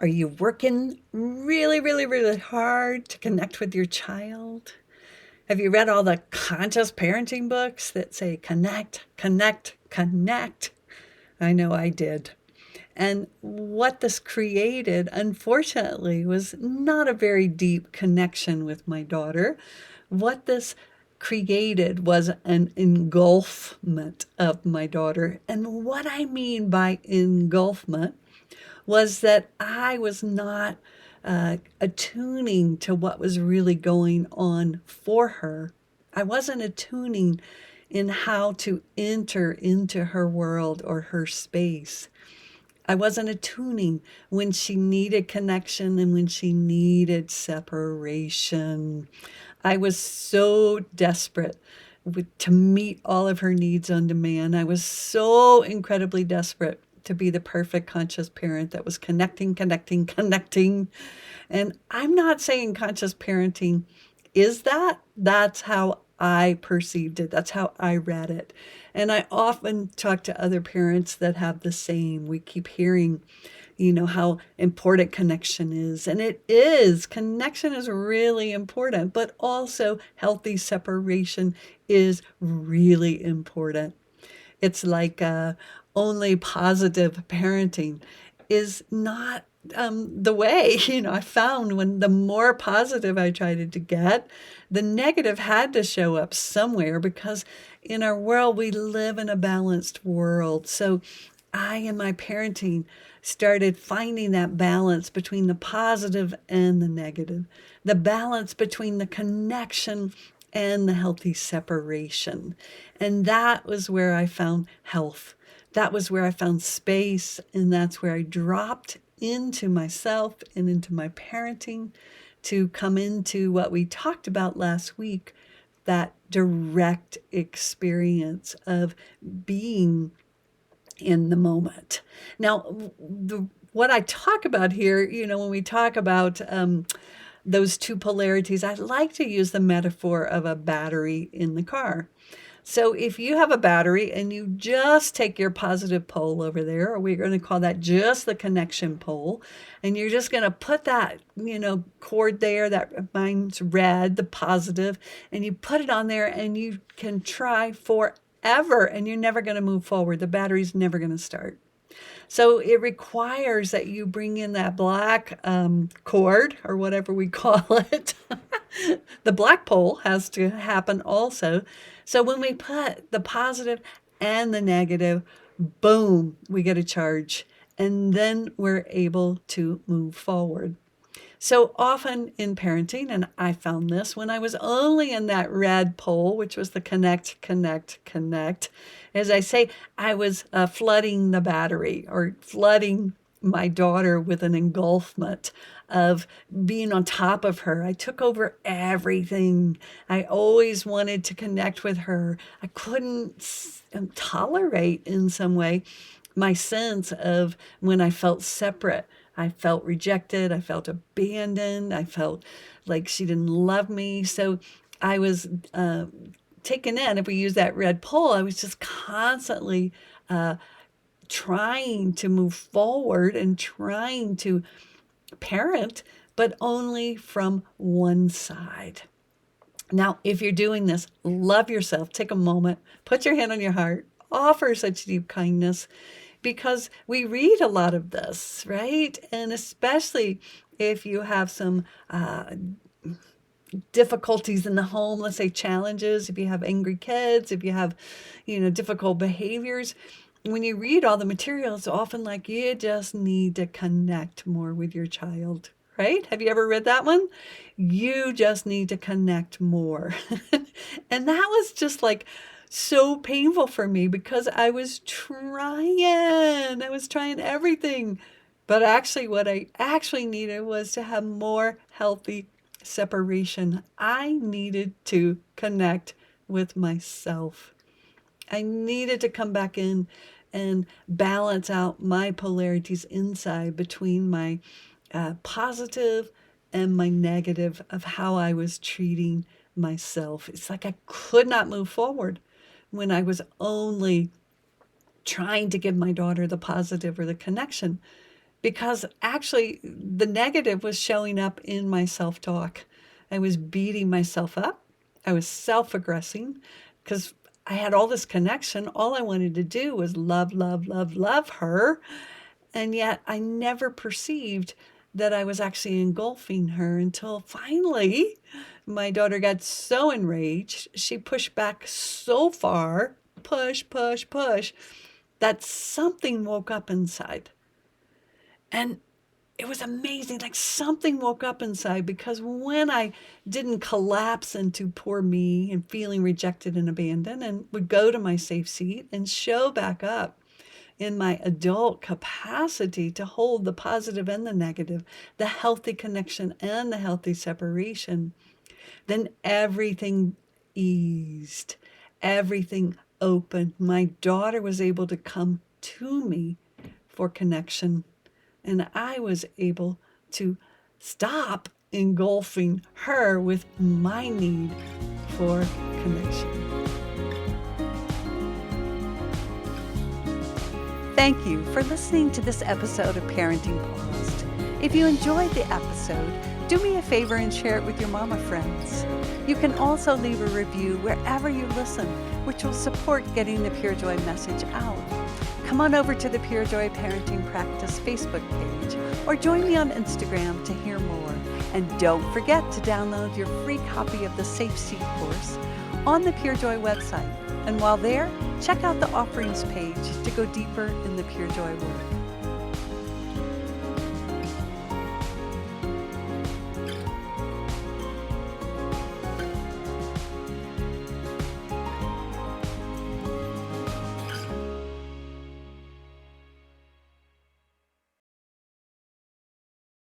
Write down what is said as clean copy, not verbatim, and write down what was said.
Are you working really, really, really hard to connect with your child? Have you read all the conscious parenting books that say connect, connect, connect? I know I did. And what this created, unfortunately, was not a very deep connection with my daughter. What this created was an engulfment of my daughter. And what I mean by engulfment was that I was not attuning to what was really going on for her. I wasn't attuning in how to enter into her world or her space. I wasn't attuning when she needed connection and when she needed separation. I was so desperate to meet all of her needs on demand. I was so incredibly desperate to be the perfect conscious parent that was connecting, connecting, connecting. And I'm not saying conscious parenting is that. That's how I perceived it. That's how I read it. And I often talk to other parents that have the same. We keep hearing, how important connection is. And it is. Connection is really important, but also healthy separation is really important. It's like only positive parenting is not the way. I found when the more positive I tried to get, the negative had to show up somewhere because in our world, we live in a balanced world. So I, in my parenting, started finding that balance between the positive and the negative, the balance between the connection and the healthy separation. And that was where I found health. That was where I found space. And that's where I dropped into myself and into my parenting to come into what we talked about last week, that direct experience of being in the moment. Now, what I talk about here, when we talk about those two polarities, I like to use the metaphor of a battery in the car. So if you have a battery and you just take your positive pole over there, or we're going to call that just the connection pole, and you're just going to put that, cord there, that mine's red, the positive, and you put it on there and you can try forever and you're never going to move forward. The battery's never going to start. So it requires that you bring in that black cord or whatever we call it. The black pole has to happen also. So when we put the positive and the negative, boom, we get a charge. And then we're able to move forward. So often in parenting, and I found this when I was only in that red pole, which was the connect, connect, connect. As I say, I was flooding the battery or flooding my daughter with an engulfment of being on top of her. I took over everything. I always wanted to connect with her. I couldn't tolerate in some way my sense of when I felt separate. I felt rejected. I felt abandoned. I felt like she didn't love me. So I was taken in. If we use that red pole, I was just constantly trying to move forward and trying to parent, but only from one side. Now, if you're doing this, love yourself. Take a moment, put your hand on your heart, offer such deep kindness because we read a lot of this, right? And especially if you have some difficulties in the home, let's say challenges, if you have angry kids, if you have, difficult behaviors, when you read all the material, it's often like you just need to connect more with your child, right? Have you ever read that one? You just need to connect more. And that was just like so painful for me because I was trying everything. But actually, what I actually needed was to have more healthy separation. I needed to connect with myself. I needed to come back in and balance out my polarities inside between my positive and my negative of how I was treating myself. It's like I could not move forward when I was only trying to give my daughter the positive or the connection because actually the negative was showing up in my self-talk. I was beating myself up. I was self-aggressing because I had all this connection. All I wanted to do was love, love, love, love her. And yet I never perceived that I was actually engulfing her until finally my daughter got so enraged. She pushed back so far, push, push, push, that something woke up inside. And it was amazing. Like something woke up inside, because when I didn't collapse into poor me and feeling rejected and abandoned, and would go to my safe seat and show back up in my adult capacity to hold the positive and the negative, the healthy connection and the healthy separation, then everything eased, everything opened. My daughter was able to come to me for connection, and I was able to stop engulfing her with my need for connection. Thank you for listening to this episode of Parenting Paused. If you enjoyed the episode, do me a favor and share it with your mama friends. You can also leave a review wherever you listen, which will support getting the Pure Joy message out. Come on over to the Pure Joy Parenting Practice Facebook page or join me on Instagram to hear more. And don't forget to download your free copy of the Safe Seat course on the Pure Joy website. And while there, check out the offerings page to go deeper in the Pure Joy work.